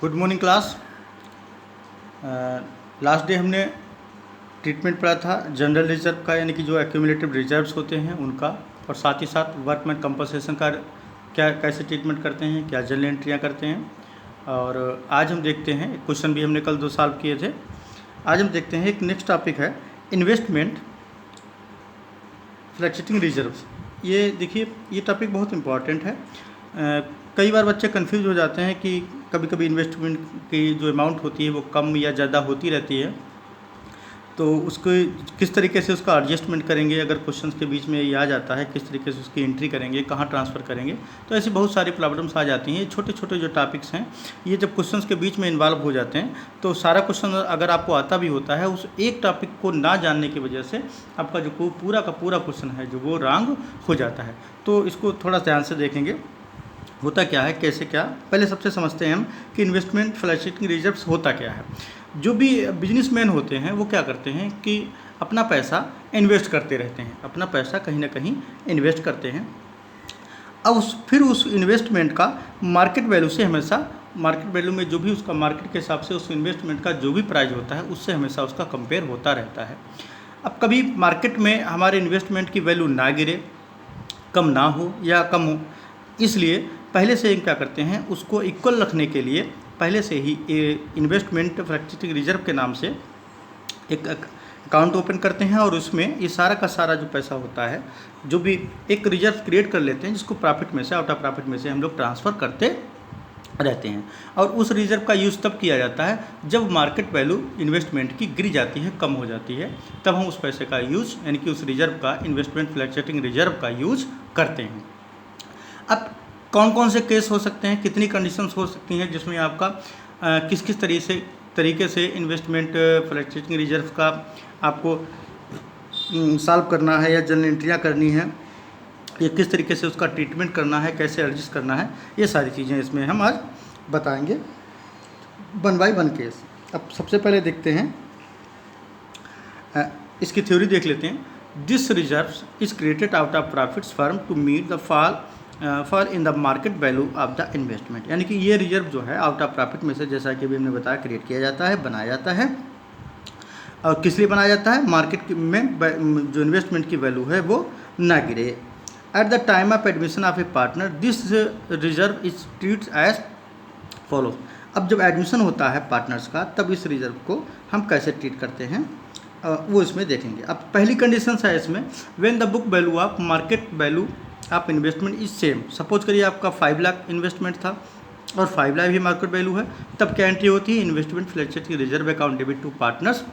Good morning class. Last day हमने treatment पढ़ा था जनरल रिजर्व का, यानी कि जो एक्यूमुलेटिव रिजर्व्स होते हैं उनका, और साथ ही साथ वर्कमैन कंपनसेशन का क्या कैसे ट्रीटमेंट करते हैं, क्या जर्नल एंट्रियाँ करते हैं। और आज हम देखते हैं, क्वेश्चन भी हमने कल 2 सॉल्व किए थे। आज हम देखते हैं एक नेक्स्ट टॉपिक है इन्वेस्टमेंट फ्लक्चुएटिंग रिजर्व्स। ये देखिए, ये टॉपिक बहुत इंपॉर्टेंट है। कई बार बच्चे कंफ्यूज हो जाते हैं कि कभी कभी इन्वेस्टमेंट की जो अमाउंट होती है वो कम या ज़्यादा होती रहती है, तो उसको किस तरीके से उसका एडजस्टमेंट करेंगे। अगर क्वेश्चंस के बीच में ये आ जाता है, किस तरीके से उसकी एंट्री करेंगे, कहाँ ट्रांसफ़र करेंगे, तो ऐसी बहुत सारी प्रॉब्लम्स आ जाती हैं। ये छोटे छोटे जो टॉपिक्स हैं, ये जब क्वेश्चंस के बीच में इन्वॉल्व हो जाते हैं तो सारा क्वेश्चन अगर आपको आता भी होता है, उस एक टॉपिक को ना जानने की वजह से आपका जो पूरा का पूरा क्वेश्चन है जो वो रॉन्ग हो जाता है। तो इसको थोड़ा ध्यान से देखेंगे होता क्या है, कैसे क्या। पहले सबसे समझते हैं हम कि इन्वेस्टमेंट फ्लक्चुएटिंग रिजर्व्स होता क्या है। जो भी बिजनेसमैन होते हैं वो क्या करते हैं कि अपना पैसा इन्वेस्ट करते रहते हैं, अपना पैसा कहीं ना कहीं इन्वेस्ट करते हैं। अब फिर उस इन्वेस्टमेंट का मार्केट वैल्यू से हमेशा, मार्केट वैल्यू में जो भी उसका मार्केट के हिसाब से उस इन्वेस्टमेंट का जो भी प्राइस होता है उससे हमेशा उसका कंपेयर होता रहता है। अब कभी मार्केट में हमारे इन्वेस्टमेंट की वैल्यू ना गिरे, कम ना हो या कम हो, इसलिए पहले से हम क्या करते हैं, उसको इक्वल रखने के लिए पहले से ही इन्वेस्टमेंट फ्लक्चुएटिंग रिजर्व के नाम से एक अकाउंट ओपन करते हैं, और उसमें ये सारा का सारा जो पैसा होता है, जो भी एक रिजर्व क्रिएट कर लेते हैं जिसको प्रॉफिट में से, आउट ऑफ प्रॉफिट में से हम लोग ट्रांसफ़र करते रहते हैं। और उस रिजर्व का यूज़ तब किया जाता है जब मार्केट वैल्यू इन्वेस्टमेंट की गिर जाती है, कम हो जाती है, तब हम उस पैसे का यूज़, यानी कि उस रिजर्व का, इन्वेस्टमेंट फ्लक्चुएटिंग रिजर्व का यूज़ करते हैं। अब कौन कौन से केस हो सकते हैं, कितनी कंडीशंस हो सकती हैं जिसमें आपका किस किस तरीके से इन्वेस्टमेंट फ्लक्चुएटिंग रिजर्व का आपको सॉल्व करना है या जर्नल एंट्रियाँ करनी है, या किस तरीके से उसका ट्रीटमेंट करना है, कैसे एडजस्ट करना है, ये सारी चीज़ें इसमें हम आज बताएंगे 1 बाय 1 केस। अब सबसे पहले देखते हैं, इसकी थ्योरी देख लेते हैं। This reserves is created out of profits firm to meet the fall in the market value of the investment. यानी कि ये रिजर्व जो है आउट ऑफ प्रॉफिट में से, जैसा कि अभी हमने बताया, क्रिएट किया जाता है, बनाया जाता है। और किस लिए बनाया जाता है, मार्केट में जो इन्वेस्टमेंट की वैल्यू है वो ना गिरे। At the time of admission of a partner this reserve is treats as follow. अब जब एडमिशन होता है पार्टनर्स का, तब इस रिजर्व को हम कैसे ट्रीट करते हैं वो इसमें देखेंगे। अब पहली कंडीशन है इसमें, when the book value of market value of investment is same. Suppose करिए आपका 5 लाख इन्वेस्टमेंट था और 5 लाख ही मार्केट वैल्यू है, तब क्या एंट्री होती है, investment fluctuating reserve account debit to partners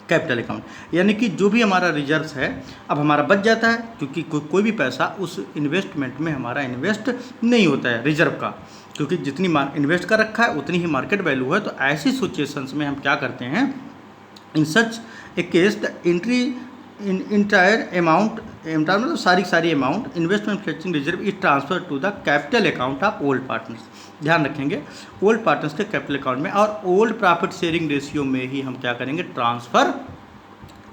capital account. यानी कि जो भी हमारा रिजर्व्स है अब हमारा बच जाता है, क्योंकि कोई भी पैसा उस इन्वेस्टमेंट में हमारा इन्वेस्ट नहीं होता है रिजर्व का, क्योंकि जितनी इन्वेस्ट कर रखा है उतनी ही मार्केट वैल्यू है। तो ऐसी सिचुएशंस में हम क्या करते हैं, in such a case the entry in entire amount, मतलब सारी amount investment fluctuating reserve is transfer to the capital account of old partners. ध्यान रखेंगे, ओल्ड पार्टनर्स के कैपिटल अकाउंट में, और ओल्ड प्रॉफिट शेयरिंग रेशियो में ही हम क्या करेंगे, ट्रांसफ़र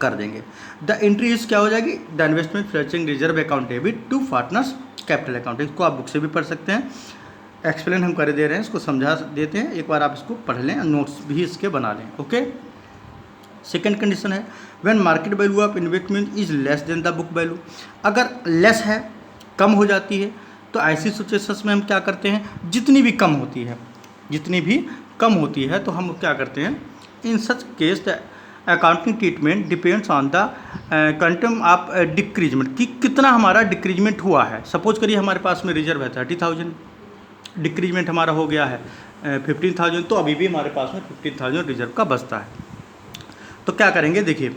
कर देंगे। द एंट्री इज क्या हो जाएगी, the investment fluctuating reserve account debit to partners capital account. इसको आप बुक से भी पढ़ सकते हैं, एक्सप्लेन हम कर दे रहे हैं, इसको समझा देते हैं, एक बार आप इसको पढ़ लें, नोट्स भी इसके बना लें। ओके। सेकेंड कंडीशन है, when market value of investment is less than the book value. अगर लेस है, कम हो जाती है, तो ऐसी सिचुएशंस में हम क्या करते हैं, जितनी भी कम होती है तो हम क्या करते हैं, in such case the accounting treatment depends on the quantum of decreasement, कि कितना हमारा डिक्रीजमेंट हुआ है। सपोज करिए हमारे पास में रिजर्व है 30,000, डिक्रीजमेंट हमारा हो गया है 15,000, तो अभी भी हमारे पास में 15,000 रिजर्व का बचता है। तो क्या करेंगे, देखिए,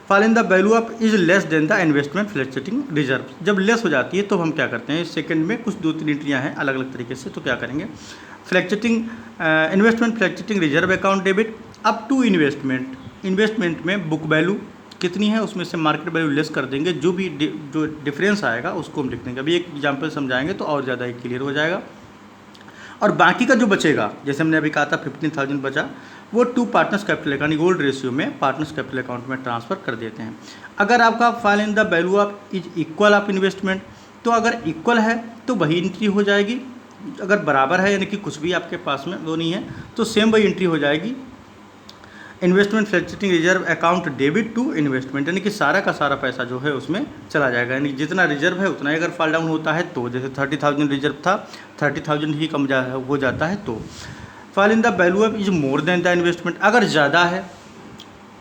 fall in the value of is less than the investment fluctuating reserve. जब लेस हो जाती है तो हम क्या करते हैं, सेकंड में कुछ 2-3 एंट्रियाँ हैं अलग अलग तरीके से। तो क्या करेंगे, fluctuating investment fluctuating reserve account debit up to investment में बुक वैल्यू कितनी है उसमें से मार्केट वैल्यू लेस कर देंगे, जो भी जो डिफरेंस आएगा उसको हम लिख देंगे। अभी एक एग्जाम्पल समझाएंगे तो और ज़्यादा क्लियर हो जाएगा। और बाकी का जो बचेगा, जैसे हमने अभी कहा था 15,000 बचा, वो to partners capital account, old ratio में पार्टनर्स कैपिटल अकाउंट में ट्रांसफ़र कर देते हैं। अगर आपका fall in the value of is equal of investment, तो अगर इक्वल है तो वही एंट्री हो जाएगी, अगर बराबर है यानी कि कुछ भी आपके पास में वो नहीं है तो सेम वही एंट्री हो जाएगी, investment fluctuating reserve account debit to investment, यानी कि सारा का सारा पैसा जो है उसमें चला जाएगा, यानी जितना रिजर्व है उतना ही अगर फॉल डाउन होता है तो, जैसे 30,000 रिजर्व था 30,000 ही कम हो जाता है तो। Fall in the value of is more than the investment, अगर ज़्यादा है,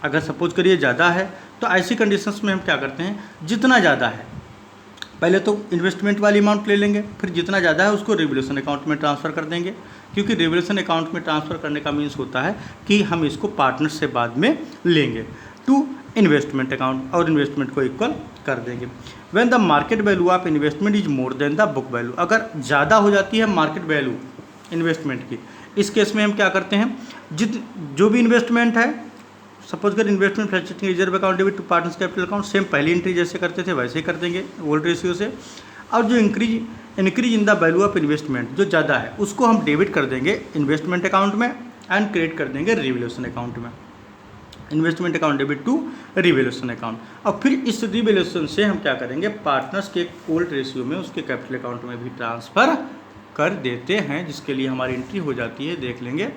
अगर सपोज करिए ज़्यादा है तो ऐसी कंडीशंस में हम क्या करते हैं, जितना ज़्यादा है पहले तो इन्वेस्टमेंट वाली अमाउंट ले लेंगे, फिर जितना ज़्यादा है उसको रिवोल्यूशन अकाउंट में ट्रांसफ़र कर देंगे, क्योंकि रिवोल्यूशन अकाउंट में ट्रांसफ़र करने का मीन्स होता है कि हम इसको पार्टनर से बाद में लेंगे टू इन्वेस्टमेंट अकाउंट और इन्वेस्टमेंट को इक्वल कर देंगे। When the market value of investment is more than the book value, अगर ज़्यादा हो जाती है मार्केट वैल्यू इन्वेस्टमेंट की, इस केस में हम क्या करते हैं, जो भी इन्वेस्टमेंट है, सपोज कर investment fluctuating reserve account debit to partners capital account, same पहली एंट्री जैसे करते थे वैसे ही कर देंगे ओल्ड रेशियो से, और जो increase in the value of investment जो ज़्यादा है उसको हम डेबिट कर देंगे इन्वेस्टमेंट अकाउंट में एंड क्रेडिट कर देंगे रिवोल्यूशन अकाउंट में, investment account debit to revolution account. और फिर इस रिवोल्यूशन से हम क्या करेंगे, पार्टनर्स के ओल्ड रेशियो में उसके कैपिटल अकाउंट में भी ट्रांसफ़र कर देते हैं, जिसके लिए हमारी एंट्री हो जाती है, देख लेंगे,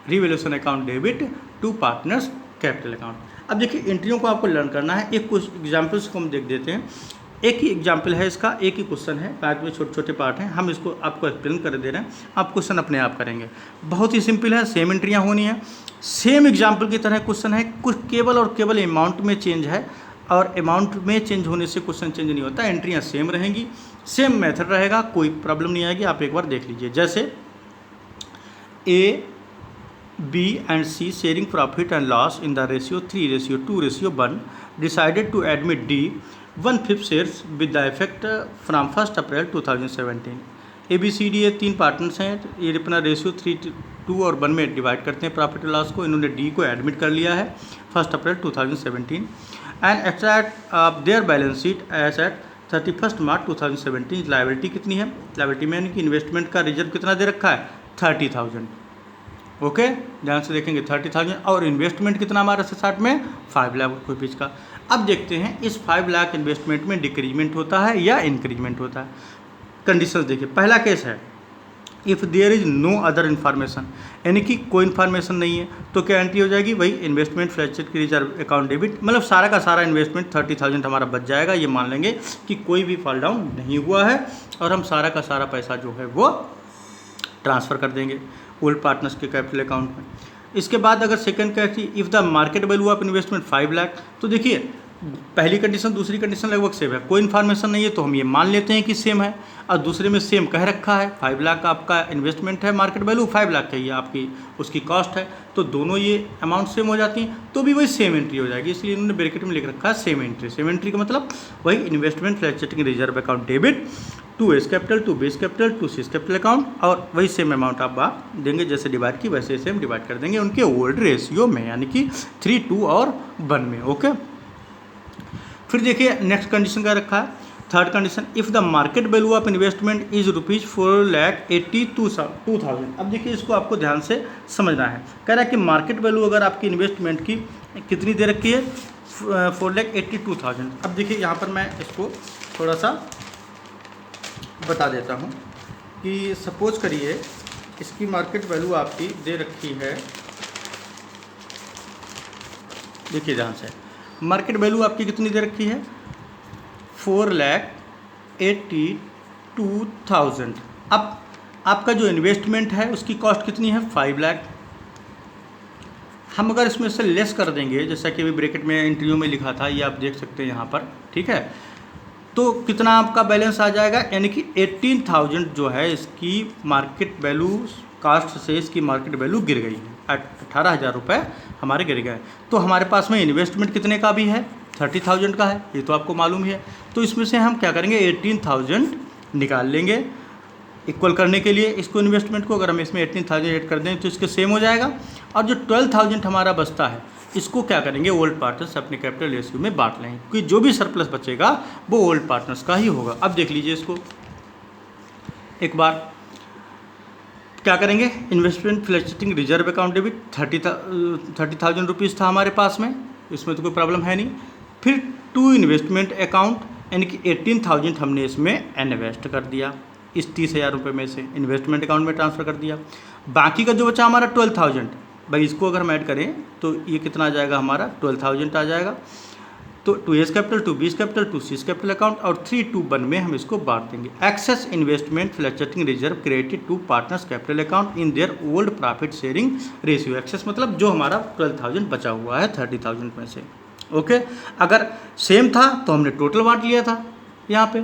revaluation account debit to partners capital account. अब देखिए एंट्रियों को आपको लर्न करना है, एक कुछ एग्जाम्पल्स को हम देख देते हैं, एक ही एग्जाम्पल है इसका, एक ही क्वेश्चन है, बाद में छोटे छोटे पार्ट हैं, हम इसको आपको एक्सप्लेन कर दे रहे हैं, आप क्वेश्चन अपने आप करेंगे, बहुत ही सिंपल है, सेम एंट्रियाँ होनी है, सेम एग्जाम्पल की तरह क्वेश्चन है, कुछ केवल और केवल अमाउंट में चेंज है, और अमाउंट में चेंज होने से क्वेश्चन चेंज नहीं होता, एंट्रियाँ सेम रहेंगी, सेम मेथड रहेगा, कोई प्रॉब्लम नहीं आएगी, आप एक बार देख लीजिए। जैसे ए B and C sharing profit and loss in the ratio 3:2:1 decided to admit D 1/5 shares with the effect from 1st April 2017। ABCD ये तीन पार्टनर्स हैं, ये अपना रेशियो 3:2 और 1 में डिवाइड करते हैं प्रॉफिट और लॉस को, इन्होंने D को एडमिट कर लिया है 1 April 2017 and extract their balance sheet as at 31 March 2017। Liability कितनी है, लायबिलिटी में यानी कि इन्वेस्टमेंट का रिजर्व कितना दे रखा है 30,000, ओके ध्यान से देखेंगे 30,000, और इन्वेस्टमेंट कितना हमारा से 60 में 5 लाख रुपीज़ का। अब देखते हैं इस 5 लाख इन्वेस्टमेंट में डिक्रीजमेंट होता है या इंक्रीजमेंट होता है। कंडीशन देखिए, पहला केस है if there is no other information, यानी कि कोई इन्फॉर्मेशन नहीं है तो क्या एंट्री हो जाएगी, वही investment fluctuating reserve account debit, मतलब सारा का सारा इन्वेस्टमेंट 30,000 हमारा बच जाएगा, ये मान लेंगे कि कोई भी फॉल डाउन नहीं हुआ है और हम सारा का सारा पैसा जो है वो ट्रांसफ़र कर देंगे ओल्ड पार्टनर्स के कैपिटल अकाउंट में। इसके बाद अगर सेकंड कहती if the market value of investment 5 lakh, तो देखिए पहली कंडीशन दूसरी कंडीशन लगभग सेम है, कोई इन्फॉर्मेशन नहीं है तो हम ये मान लेते हैं कि सेम है, और दूसरे में सेम कह रखा है 5 लाख का आपका इन्वेस्टमेंट है, मार्केट वैल्यू 5 लाख का ही आपकी उसकी कॉस्ट है, तो दोनों ये अमाउंट सेम हो जाती हैं, तो भी वही सेम एंट्री हो जाएगी, इसलिए इन्होंने ब्रैकेट में लिख रखा है सेम एंट्री। सेम एंट्री का मतलब वही investment fluctuating reserve account debit to A's capital to B's capital to C's capital account, और वही सेम अमाउंट आप देंगे, जैसे डिवाइड की वैसे सेम डिवाइड कर देंगे उनके ओल्ड रेशियो में, यानी कि 3, 2 और 1 में, ओके। फिर देखिए नेक्स्ट कंडीशन क्या रखा है, third condition if the market value of investment is ₹4,82,000। अब देखिए इसको आपको ध्यान से समझना है, कह रहा है कि मार्केट वैल्यू अगर आपकी इन्वेस्टमेंट की कितनी दे रखी है 4,82,000। अब देखिए यहाँ पर मैं इसको थोड़ा सा बता देता हूँ कि सपोज करिए इसकी मार्केट वैल्यू आपकी दे रखी है, देखिए ध्यान से, मार्केट वैल्यू आपकी कितनी दे रखी है 4,82,000। अब आपका जो इन्वेस्टमेंट है उसकी कॉस्ट कितनी है 5 लाख। हम अगर इसमें से लेस कर देंगे, जैसा कि अभी ब्रैकेट में इंटरव्यू में लिखा था, ये आप देख सकते हैं यहाँ पर, ठीक है, तो कितना आपका बैलेंस आ जाएगा, यानी कि 18,000 जो है इसकी मार्केट वैल्यू कास्ट से इसकी मार्केट वैल्यू गिर गई है, 18,000 रुपये हमारे गिर गए। तो हमारे पास में इन्वेस्टमेंट कितने का भी है 30,000 का है, ये तो आपको मालूम ही है, तो इसमें से हम क्या करेंगे 18,000 निकाल लेंगे इक्वल करने के लिए इसको इन्वेस्टमेंट को, अगर हम इसमें 18,000 ऐड कर दें तो इसके सेम हो जाएगा, और जो 12,000 हमारा बचता है इसको क्या करेंगे ओल्ड पार्टनर्स अपने कैपिटल रेशियो में बांट लेंगे, क्योंकि जो भी सरप्लस बचेगा वो ओल्ड पार्टनर्स का ही होगा। अब देख लीजिए इसको एक बार, क्या करेंगे, investment fluctuating reserve account debit 30,000 rupees था हमारे पास में, इसमें तो कोई प्रॉब्लम है नहीं। फिर टू इन्वेस्टमेंट अकाउंट यानी कि 18,000 हमने इसमें इन्वेस्ट कर दिया, इस 30,000 रुपये में से इन्वेस्टमेंट अकाउंट में ट्रांसफ़र कर दिया। बाकी का जो बचा हमारा 12,000, भाई इसको अगर हम ऐड करें तो ये कितना आ जाएगा हमारा 12,000 आ जाएगा। तो 2S capital, 2B's capital, 2C's capital account और 3 to 1 में हम इसको बांट देंगे। Excess investment fluctuating reserve created to partners capital account in their old profit sharing ratio. Excess मतलब जो हमारा 12,000 बचा हुआ है 30,000 में से। ओके, अगर सेम था तो हमने टोटल बांट लिया था यहाँ पे,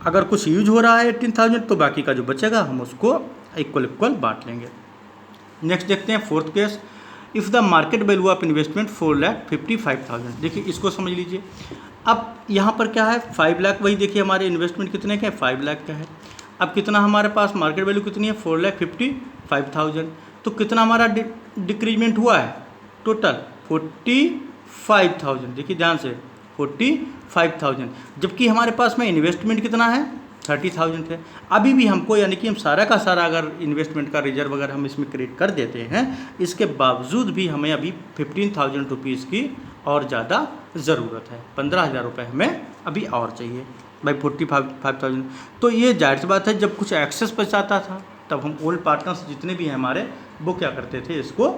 अगर कुछ यूज हो रहा है 18,000 तो बाकी का जो बचेगा हम उसको इक्वल बांट लेंगे। नेक्स्ट देखते हैं fourth case. If the market value of investment 4,55,000। देखिए इसको समझ लीजिए। अब यहाँ पर क्या है 5 लाख, वही देखिए हमारे इन्वेस्टमेंट कितने का है 5 लाख का है। अब कितना हमारे पास मार्केट वैल्यू कितनी है 4,55,000, तो कितना हमारा डिक्रीजमेंट हुआ है टोटल 45,000। देखिए ध्यान से 45,000, जबकि हमारे पास में इन्वेस्टमेंट कितना है 30,000 है। अभी भी हमको यानी कि हम सारा का सारा अगर इन्वेस्टमेंट का रिजर्व अगर हम इसमें क्रिएट कर देते हैं, इसके बावजूद भी हमें अभी 15,000 रुपीज़ की और ज़्यादा ज़रूरत है। 15,000 रुपये हमें अभी और चाहिए भाई 45,000। तो ये जाहिर सी बात है, जब कुछ एक्सेस बचाता था तब हम ओल्ड पार्टनर्स जितने भी हैं हमारे, वो क्या करते थे, इसको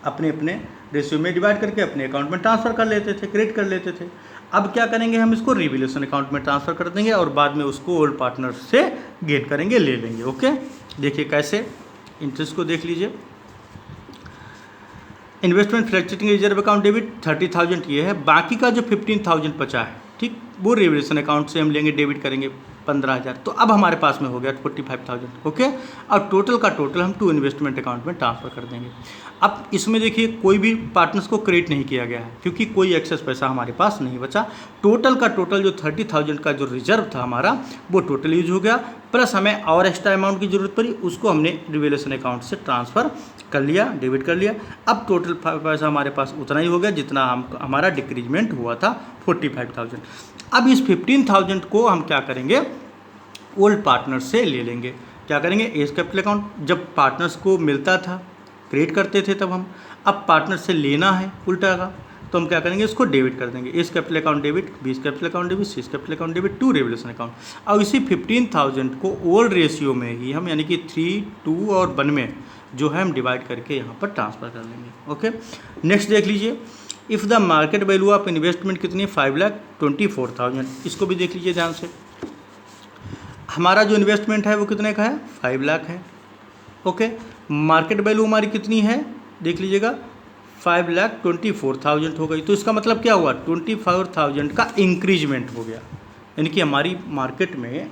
अपने अपने रेशियो में डिवाइड करके अपने अकाउंट में ट्रांसफ़र कर लेते थे, क्रिएट कर लेते थे। अब क्या करेंगे, हम इसको रिवैल्यूएशन अकाउंट में ट्रांसफ़र कर देंगे और बाद में उसको ओल्ड पार्टनर से गेन करेंगे, ले लेंगे। ओके, देखिए कैसे, इंटरेस्ट को देख लीजिए। Investment fluctuating reserve account debit 30,000 ये है, बाकी का जो 15,000 बचा है, ठीक, वो रिवैल्यूएशन अकाउंट से हम लेंगे, डेबिट करेंगे 15,000। तो अब हमारे पास में हो गया 45,000। ओके, और टोटल का टोटल हम टू इन्वेस्टमेंट अकाउंट में ट्रांसफ़र कर देंगे। अब इसमें देखिए कोई भी पार्टनर्स को क्रेडिट नहीं किया गया है क्योंकि कोई एक्सेस पैसा हमारे पास नहीं बचा। टोटल का टोटल जो 30,000 का जो रिजर्व था हमारा, वो टोटल यूज हो गया, प्लस हमें और एक्स्ट्रा अमाउंट की ज़रूरत पड़ी, उसको हमने रिवैल्यूएशन अकाउंट से ट्रांसफ़र कर लिया, डेबिट कर लिया। अब टोटल पैसा हमारे पास उतना ही हो गया जितना हमारा डिक्रीजमेंट हुआ था 45,000। अब इस 15,000 को हम क्या करेंगे, ओल्ड पार्टनर से ले लेंगे। क्या करेंगे, एज कैपिटल अकाउंट जब पार्टनर्स को मिलता था क्रिएट करते थे तब हम, अब पार्टनर से लेना है उल्टा का, तो हम क्या करेंगे, इसको डेबिट कर देंगे। A's capital account debit, B's capital account debit, C's capital account debit to revaluation account. और इसी 15,000 को ओल्ड रेशियो में ही हम यानी कि 3, 2 और 1 में जो है हम डिवाइड करके यहाँ पर ट्रांसफ़र कर लेंगे। ओके, नेक्स्ट देख लीजिए। If the market value of investment कितनी है 5,24,000। इसको भी देख लीजिए ध्यान से। हमारा जो इन्वेस्टमेंट है वो कितने का है 5 लाख है। ओके, मार्केट वैल्यू हमारी कितनी है देख लीजिएगा 5,24,000 हो गई। तो इसका मतलब क्या हुआ, 24,000 का इंक्रीजमेंट हो गया, यानी कि हमारी मार्केट में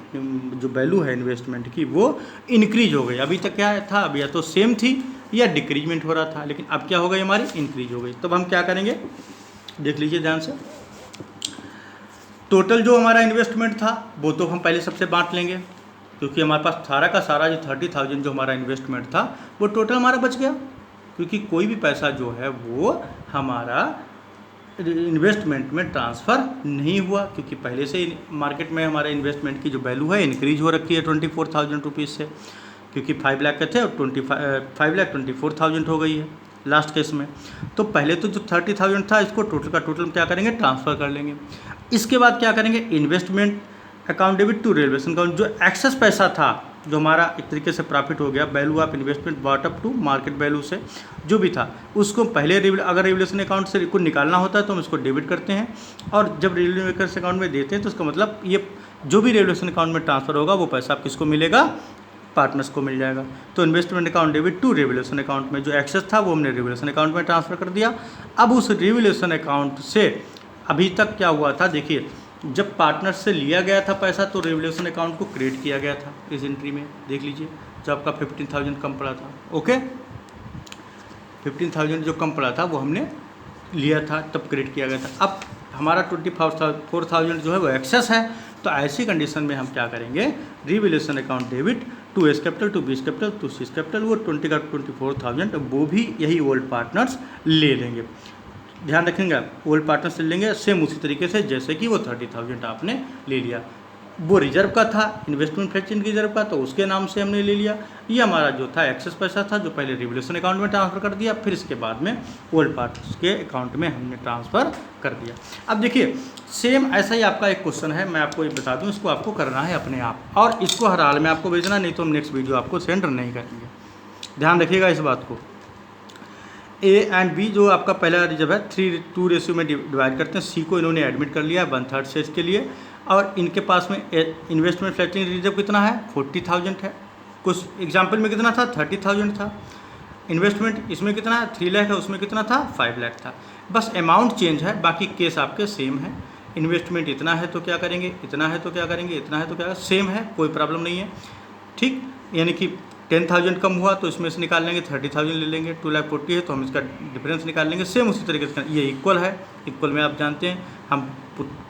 जो वैल्यू है इन्वेस्टमेंट की वो इंक्रीज हो गई। अभी तक क्या था, अभी या तो सेम थी या डिक्रीजमेंट हो रहा था, लेकिन अब क्या हो गई, हमारी इंक्रीज हो गई। तब हम क्या करेंगे, देख लीजिए ध्यान से। टोटल जो हमारा इन्वेस्टमेंट था वो तो हम पहले सबसे बांट लेंगे, क्योंकि हमारे पास सारा का सारा जो 30,000 जो हमारा इन्वेस्टमेंट था वो टोटल हमारा बच गया, क्योंकि कोई भी पैसा जो है वो हमारा इन्वेस्टमेंट में ट्रांसफ़र नहीं हुआ, क्योंकि पहले से मार्केट में हमारे इन्वेस्टमेंट की जो वैल्यू है इंक्रीज हो रखी है 24,000 रुपीज़ से, क्योंकि 5 लाख के थे और 5,24,000 हो गई है लास्ट केस में। तो पहले तो जो 30,000 था इसको टोटल का टोटल क्या करेंगे, ट्रांसफ़र कर लेंगे। इसके बाद क्या करेंगे, investment account debit to revaluation account, जो एक्सेस पैसा था जो हमारा एक तरीके से प्रॉफिट हो गया, value of investment bought up to market value से जो भी था उसको पहले अगर रिवैल्यूएशन अकाउंट से कुछ निकालना होता है तो हम इसको डेबिट करते हैं, और जब रिवैल्यूएशन अकाउंट में देते हैं तो उसका मतलब ये जो भी रिवैल्यूएशन अकाउंट में ट्रांसफ़र होगा वो पैसा आप किसको मिलेगा, पार्टनर्स को मिल जाएगा। तो investment account debit to revaluation account में जो एक्सेस था वो हमने रिवैल्यूएशन अकाउंट में ट्रांसफ़र कर दिया। अब उस रिवैल्यूएशन अकाउंट से अभी तक क्या हुआ था, देखिए जब पार्टनर से लिया गया था पैसा तो रिवैल्यूएशन अकाउंट को क्रिएट किया गया था इस एंट्री में, देख लीजिए जब आपका 15,000 कम पड़ा था। ओके, 15,000 जो कम पड़ा था वो हमने लिया था तब क्रिएट किया गया था। अब हमारा 24,000 जो है वो एक्सेस है, तो ऐसी कंडीशन में हम क्या करेंगे, revaluation account debit to A's capital, to B's capital, to C's capital, वो 24,000 वो भी यही ओल्ड पार्टनर्स ले लेंगे। ध्यान रखेंगे आप, ओल्ड पार्टनर से लेंगे सेम उसी तरीके से जैसे कि वो 30,000 आपने ले लिया। वो रिजर्व का था, इन्वेस्टमेंट फ्लैक्चुएशन रिजर्व का, तो उसके नाम से हमने ले लिया। ये हमारा जो था एक्सेस पैसा था जो पहले रिवोल्यूशन अकाउंट में ट्रांसफ़र कर दिया, फिर इसके बाद में ओल्ड पार्ट के अकाउंट में हमने ट्रांसफ़र कर दिया। अब देखिए सेम ऐसा ही आपका एक क्वेश्चन है, मैं आपको ये बता दूं, इसको आपको करना है अपने आप, और इसको हर हाल में आपको भेजना, नहीं तो हम नेक्स्ट वीडियो आपको सेंड नहीं करेंगे। ध्यान रखिएगा इस बात को। ए एंड बी जो आपका पहला रिजर्व है 3:2 रेशियो में डिवाइड करते हैं। सी को इन्होंने एडमिट कर लिया 1/3 शेयर्स के लिए, और इनके पास में इन्वेस्टमेंट फ्लैक्चुएशन रिजर्व कितना है 40,000 है। कुछ एग्जाम्पल में कितना था 30,000 था। इन्वेस्टमेंट इसमें कितना है 3 लाख है, उसमें कितना था 5 लाख था। बस अमाउंट चेंज है, बाकी केस आपके सेम है। इन्वेस्टमेंट इतना है तो क्या करेंगे, इतना है तो क्या करेंगे, इतना है तो क्या, सेम है, कोई प्रॉब्लम नहीं है। ठीक, यानी कि 10,000 कम हुआ तो इसमें से निकाल लेंगे 30,000 ले लेंगे, 2,40,000 है तो हम इसका डिफरेंस निकाल लेंगे। सेम उसी तरीके से ये इक्वल है, इक्वल में आप जानते हैं हम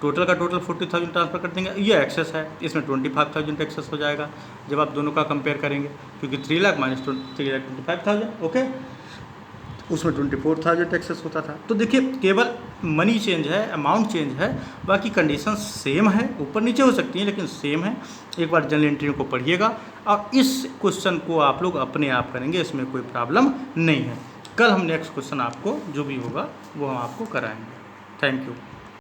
टोटल का टोटल 40,000 ट्रांसफ़र कर देंगे। ये एक्सेस है, इसमें 25,000 एक्सेस हो जाएगा जब आप दोनों का कंपेयर करेंगे, क्योंकि 3 लाख माइनस 3,25,000 ओके, उसमें 24,000 एक्सेस होता था। तो देखिए केवल मनी चेंज है, अमाउंट चेंज है, बाकी कंडीशन सेम है, ऊपर नीचे हो सकती हैं लेकिन सेम है। एक बार जनरल एंट्री को पढ़िएगा और इस क्वेश्चन को आप लोग अपने आप करेंगे, इसमें कोई प्रॉब्लम नहीं है। कल हम नेक्स्ट क्वेश्चन आपको जो भी होगा वो हम आपको कराएंगे। Thank you.